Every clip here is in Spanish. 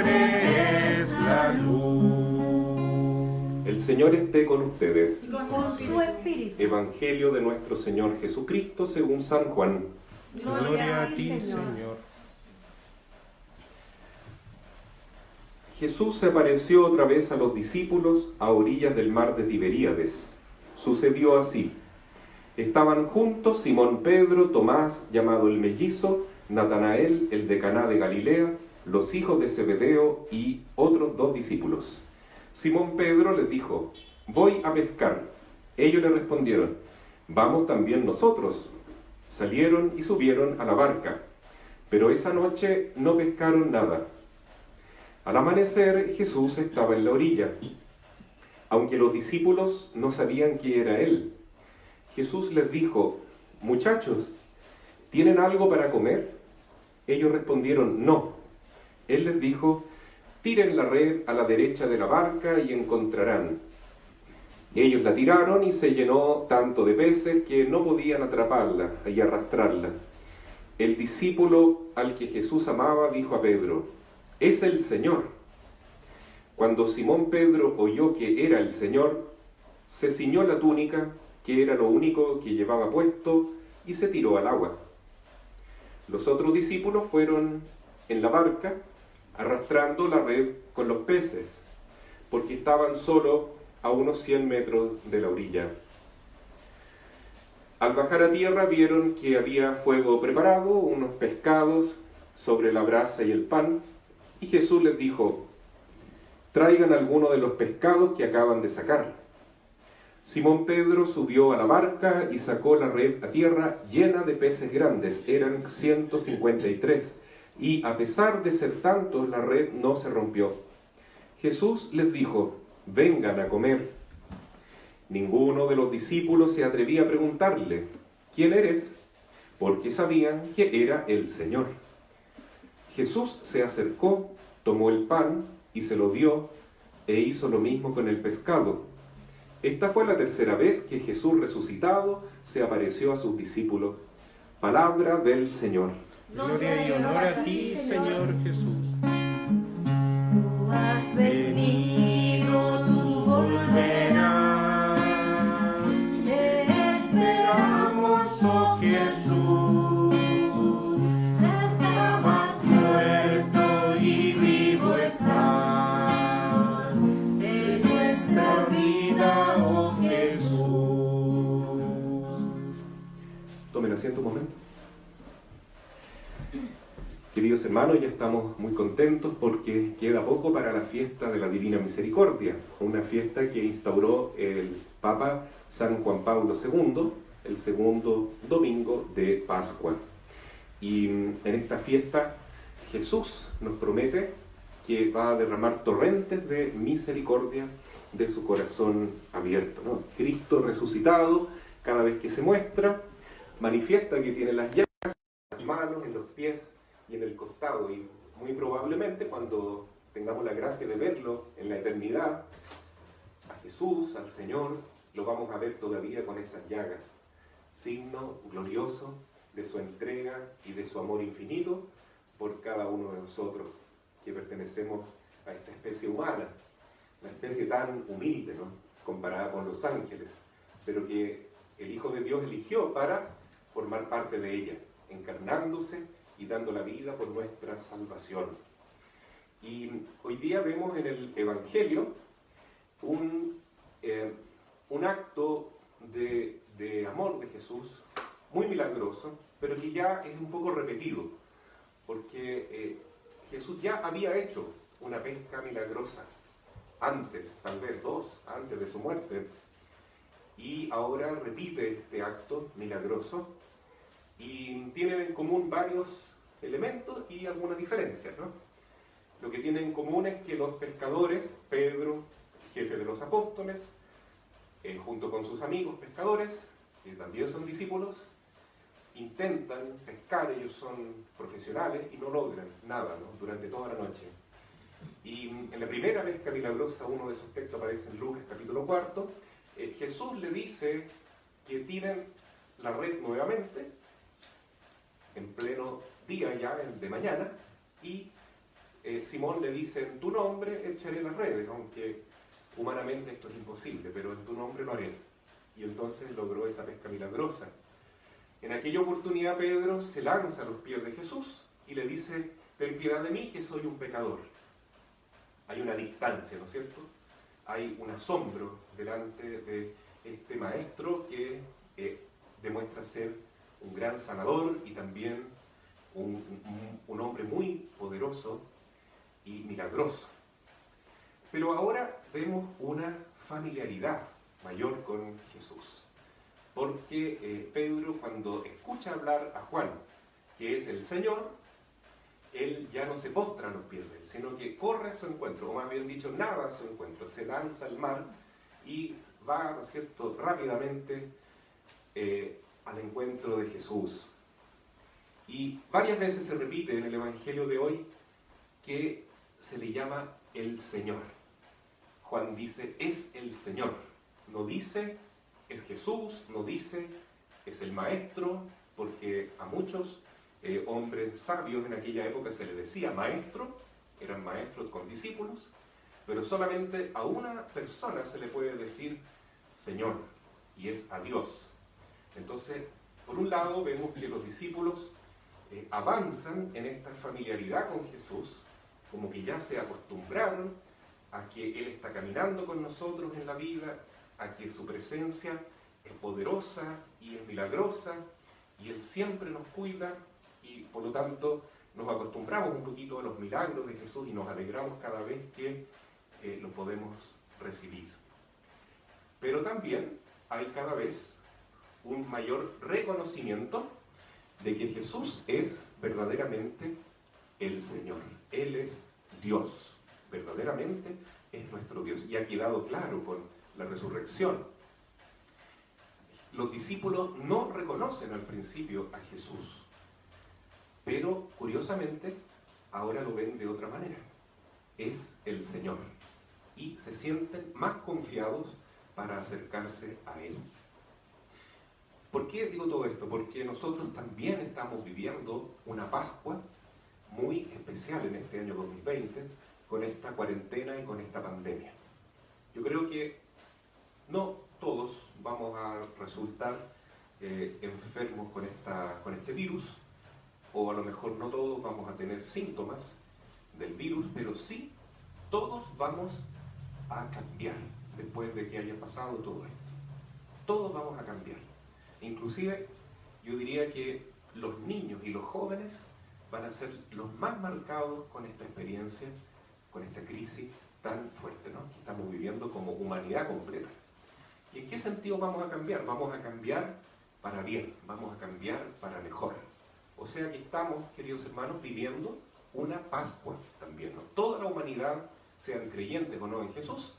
siempre es la luz. El Señor esté con ustedes. Y con su espíritu. Evangelio de nuestro Señor Jesucristo según San Juan. Gloria a ti, Señor. Jesús se apareció otra vez a los discípulos a orillas del mar de Tiberíades. Sucedió así. Estaban juntos Simón Pedro, Tomás, llamado el mellizo, Natanael, el de Caná de Galilea, los hijos de Zebedeo y otros 2 discípulos. Simón Pedro les dijo: voy a pescar. Ellos le respondieron: vamos también nosotros. Salieron y subieron a la barca, pero esa noche no pescaron nada. Al amanecer Jesús estaba en la orilla, aunque los discípulos no sabían que era Él. Jesús les dijo: muchachos, ¿tienen algo para comer? Ellos respondieron: no. Él les dijo: tiren la red a la derecha de la barca y encontrarán. Ellos la tiraron y se llenó tanto de peces que no podían atraparla y arrastrarla. El discípulo al que Jesús amaba dijo a Pedro: es el Señor. Cuando Simón Pedro oyó que era el Señor, se ciñó la túnica, que era lo único que llevaba puesto, y se tiró al agua. Los otros discípulos fueron en la barca, arrastrando la red con los peces, porque estaban solo a unos 100 metros de la orilla. Al bajar a tierra vieron que había fuego preparado, unos pescados sobre la brasa y el pan, y Jesús les dijo: traigan alguno de los pescados que acaban de sacar. Simón Pedro subió a la barca y sacó la red a tierra llena de peces grandes, eran 153, y a pesar de ser tantos, la red no se rompió. Jesús les dijo: vengan a comer. Ninguno de los discípulos se atrevía a preguntarle: ¿quién eres? Porque sabían que era el Señor. Jesús se acercó, tomó el pan y se lo dio, e hizo lo mismo con el pescado. Esta fue la tercera vez que Jesús resucitado se apareció a sus discípulos. Palabra del Señor. Gloria y honor a ti, Señor Jesús. Tú has venido, tú volverás. Te esperamos, oh Jesús. Estabas muerto y vivo estás. Sé nuestra vida, oh Jesús. Tomen asiento un momento. Queridos hermanos, ya estamos muy contentos porque queda poco para la fiesta de la Divina Misericordia, una fiesta que instauró el Papa San Juan Pablo II, el segundo domingo de Pascua. Y en esta fiesta Jesús nos promete que va a derramar torrentes de misericordia de su corazón abierto, ¿no? Cristo resucitado, cada vez que se muestra, manifiesta que tiene las llagas en las manos, en los pies y en el costado, y muy probablemente cuando tengamos la gracia de verlo en la eternidad, a Jesús, al Señor, lo vamos a ver todavía con esas llagas, signo glorioso de su entrega y de su amor infinito por cada uno de nosotros que pertenecemos a esta especie humana, una especie tan humilde, ¿no?, comparada con los ángeles, pero que el Hijo de Dios eligió para formar parte de ella, encarnándose y dando la vida por nuestra salvación. Y hoy día vemos en el Evangelio un acto de amor de Jesús muy milagroso, pero que ya es un poco repetido, porque Jesús ya había hecho una pesca milagrosa antes, tal vez 2, antes de su muerte, y ahora repite este acto milagroso, y tienen en común varios elementos y algunas diferencias, ¿no? Lo que tienen en común es que los pescadores, Pedro, jefe de los apóstoles, junto con sus amigos pescadores, que también son discípulos, intentan pescar, ellos son profesionales y no logran nada, ¿no?, durante toda la noche. Y en la primera pesca milagrosa, uno de esos textos aparece en Lucas capítulo 4, Jesús le dice que tiren la red nuevamente, en pleno día ya, de mañana, y Simón le dice, en tu nombre echaré las redes, aunque humanamente esto es imposible, pero en tu nombre lo haré. Y entonces logró esa pesca milagrosa. En aquella oportunidad Pedro se lanza a los pies de Jesús y le dice, ten piedad de mí que soy un pecador. Hay una distancia, ¿no es cierto? Hay un asombro delante de este maestro que demuestra ser un gran sanador y también un hombre muy poderoso y milagroso. Pero ahora vemos una familiaridad mayor con Jesús, porque Pedro, cuando escucha hablar a Juan, que es el Señor, él ya no se postra a los pies de él, sino que corre a su encuentro, o más bien dicho, nada a su encuentro, se lanza al mar y va, ¿no es cierto?, rápidamente al encuentro de Jesús. Y varias veces se repite en el Evangelio de hoy que se le llama el Señor. Juan dice, es el Señor. No dice, es Jesús, no dice, es el Maestro, porque a muchos hombres sabios en aquella época se les decía maestro, eran maestros con discípulos, pero solamente a una persona se le puede decir Señor, y es a Dios. Entonces, por un lado vemos que los discípulos avanzan en esta familiaridad con Jesús, como que ya se acostumbraron a que Él está caminando con nosotros en la vida, a que su presencia es poderosa y es milagrosa, y Él siempre nos cuida, y por lo tanto nos acostumbramos un poquito a los milagros de Jesús y nos alegramos cada vez que lo podemos recibir. Pero también hay cada vez un mayor reconocimiento de que Jesús es verdaderamente el Señor. Él es Dios, verdaderamente es nuestro Dios. Y ha quedado claro con la resurrección. Los discípulos no reconocen al principio a Jesús, pero curiosamente ahora lo ven de otra manera. Es el Señor. Y se sienten más confiados para acercarse a Él. ¿Por qué digo todo esto? Porque nosotros también estamos viviendo una Pascua muy especial en este año 2020, con esta cuarentena y con esta pandemia. Yo creo que no todos vamos a resultar enfermos con este virus, o a lo mejor no todos vamos a tener síntomas del virus, pero sí todos vamos a cambiar después de que haya pasado todo esto. Todos vamos a cambiar. Inclusive, yo diría que los niños y los jóvenes van a ser los más marcados con esta experiencia, con esta crisis tan fuerte, ¿no?, que estamos viviendo como humanidad completa. ¿Y en qué sentido vamos a cambiar? Vamos a cambiar para bien, vamos a cambiar para mejor. O sea que estamos, queridos hermanos, viviendo una Pascua también, ¿no? Toda la humanidad, sean creyentes o no en Jesús,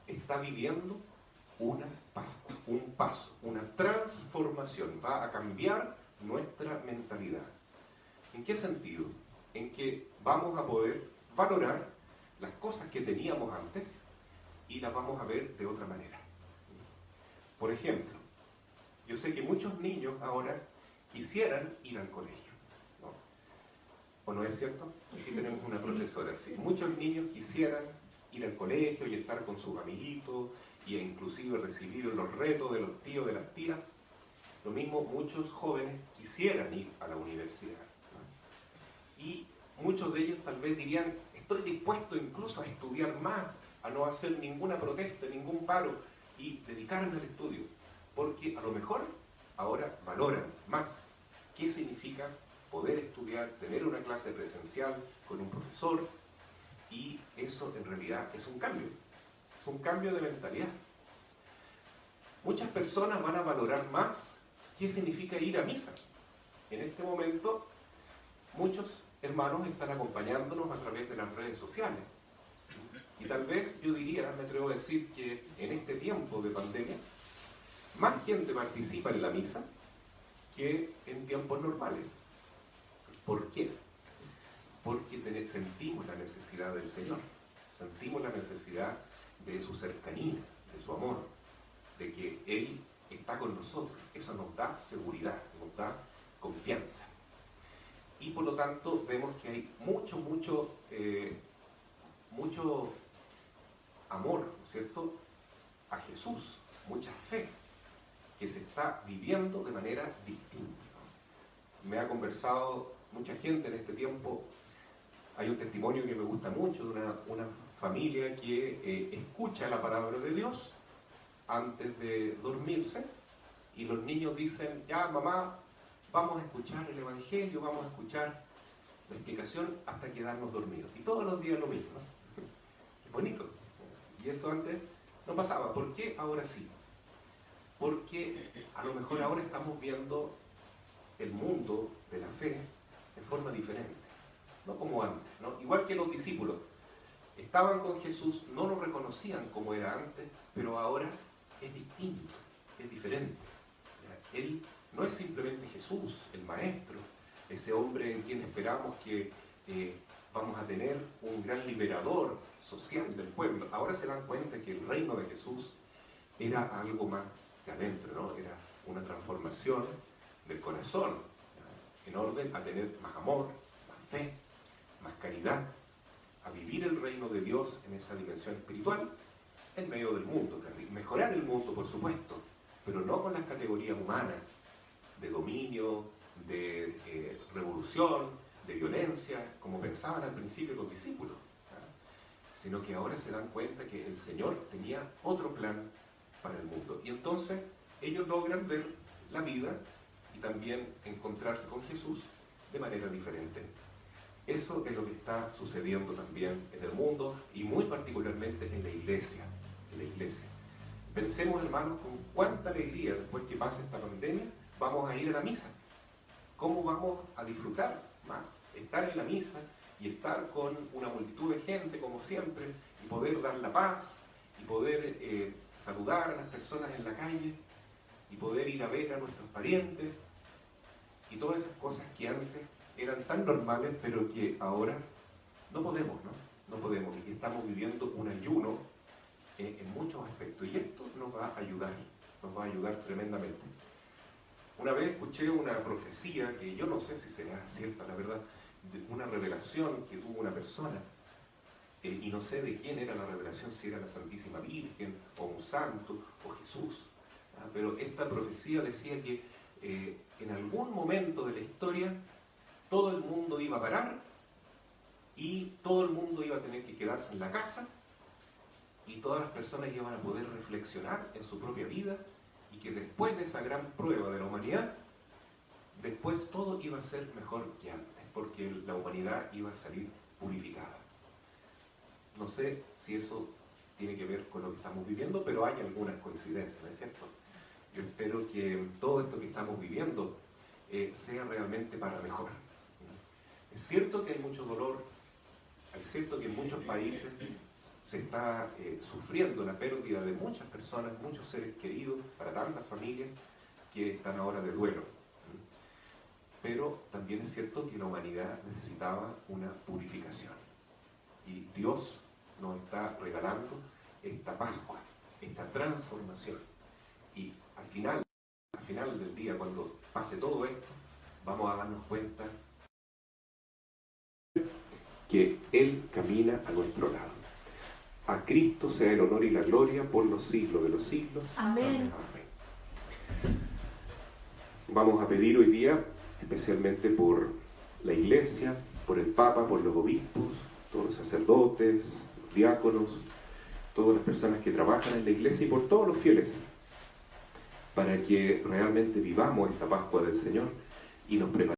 está viviendo una Pascua, un paso, una transformación. Va a cambiar nuestra mentalidad. ¿En qué sentido? En que vamos a poder valorar las cosas que teníamos antes y las vamos a ver de otra manera. Por ejemplo, yo sé que muchos niños ahora quisieran ir al colegio, ¿no? ¿O no es cierto? Aquí tenemos una profesora, sí. Muchos niños quisieran ir al colegio y estar con sus amiguitos e inclusive recibir los retos de los tíos, de las tías. Lo mismo, muchos jóvenes quisieran ir a la universidad, ¿no? Y muchos de ellos tal vez dirían, estoy dispuesto incluso a estudiar más, a no hacer ninguna protesta, ningún paro y dedicarme al estudio, porque a lo mejor ahora valoran más qué significa poder estudiar, tener una clase presencial con un profesor, y eso en realidad es un cambio de mentalidad. Muchas personas van a valorar más qué significa ir a misa. En este momento, muchos hermanos están acompañándonos a través de las redes sociales. Y tal vez yo diría, me atrevo a decir que en este tiempo de pandemia, más gente participa en la misa que en tiempos normales. ¿Por qué? Porque sentimos la necesidad del Señor, sentimos la necesidad de su cercanía, de su amor, de que Él está con nosotros. Eso nos da seguridad, nos da confianza. y por lo tanto vemos que hay mucho amor, ¿no es cierto?, a Jesús, mucha fe que se está viviendo de manera distinta. Me ha conversado mucha gente en este tiempo. Hay un testimonio que me gusta mucho de una familia que escucha la palabra de Dios antes de dormirse, y los niños dicen: ya mamá, vamos a escuchar el Evangelio, vamos a escuchar la explicación hasta quedarnos dormidos. Y todos los días lo mismo, ¿no? Es bonito. Y eso antes no pasaba. ¿Por qué ahora sí? Porque a lo mejor ahora estamos viendo el mundo de la fe de forma diferente, no como antes, ¿no? Igual que los discípulos estaban con Jesús, no lo reconocían como era antes, pero ahora es distinto, es diferente. Él no es simplemente Jesús, el Maestro, ese hombre en quien esperamos que vamos a tener un gran liberador social del pueblo. Ahora se dan cuenta que el reino de Jesús era algo más de adentro, ¿no? Era una transformación del corazón, ¿no?, en orden a tener más amor, más fe, más caridad, a vivir el reino de Dios en esa dimensión espiritual en medio del mundo, mejorar el mundo, por supuesto, pero no con las categorías humanas de dominio, de revolución, de violencia, como pensaban al principio los discípulos, ¿no?, sino que ahora se dan cuenta que el Señor tenía otro plan para el mundo. Y entonces ellos logran ver la vida y también encontrarse con Jesús de manera diferente. Eso es lo que está sucediendo también en el mundo y muy particularmente en la iglesia. Pensemos, hermanos, con cuánta alegría después que pase esta pandemia vamos a ir a la misa. ¿Cómo vamos a disfrutar más? Estar en la misa y estar con una multitud de gente como siempre y poder dar la paz y poder saludar a las personas en la calle y poder ir a ver a nuestros parientes y todas esas cosas que antes eran tan normales, pero que ahora no podemos, ¿no? No podemos, y estamos viviendo un ayuno en muchos aspectos, y esto nos va a ayudar tremendamente. Una vez escuché una profecía, que yo no sé si será cierta, la verdad, de una revelación que tuvo una persona, y no sé de quién era la revelación, si era la Santísima Virgen, o un santo, o Jesús, ¿ah? Pero esta profecía decía que en algún momento de la historia todo el mundo iba a parar y todo el mundo iba a tener que quedarse en la casa y todas las personas iban a poder reflexionar en su propia vida, y que después de esa gran prueba de la humanidad, después todo iba a ser mejor que antes, porque la humanidad iba a salir purificada. No sé si eso tiene que ver con lo que estamos viviendo, pero hay algunas coincidencias, ¿no es cierto? Yo espero que todo esto que estamos viviendo sea realmente para mejor. Es cierto que hay mucho dolor, es cierto que en muchos países se está sufriendo la pérdida de muchas personas, muchos seres queridos, para tantas familias que están ahora de duelo. Pero también es cierto que la humanidad necesitaba una purificación. Y Dios nos está regalando esta Pascua, esta transformación. Y al final del día, cuando pase todo esto, vamos a darnos cuenta que Él camina a nuestro lado. A Cristo sea el honor y la gloria por los siglos de los siglos. Amén. Amén. Vamos a pedir hoy día, especialmente por la Iglesia, por el Papa, por los obispos, todos los sacerdotes, los diáconos, todas las personas que trabajan en la Iglesia y por todos los fieles, para que realmente vivamos esta Pascua del Señor y nos preparemos.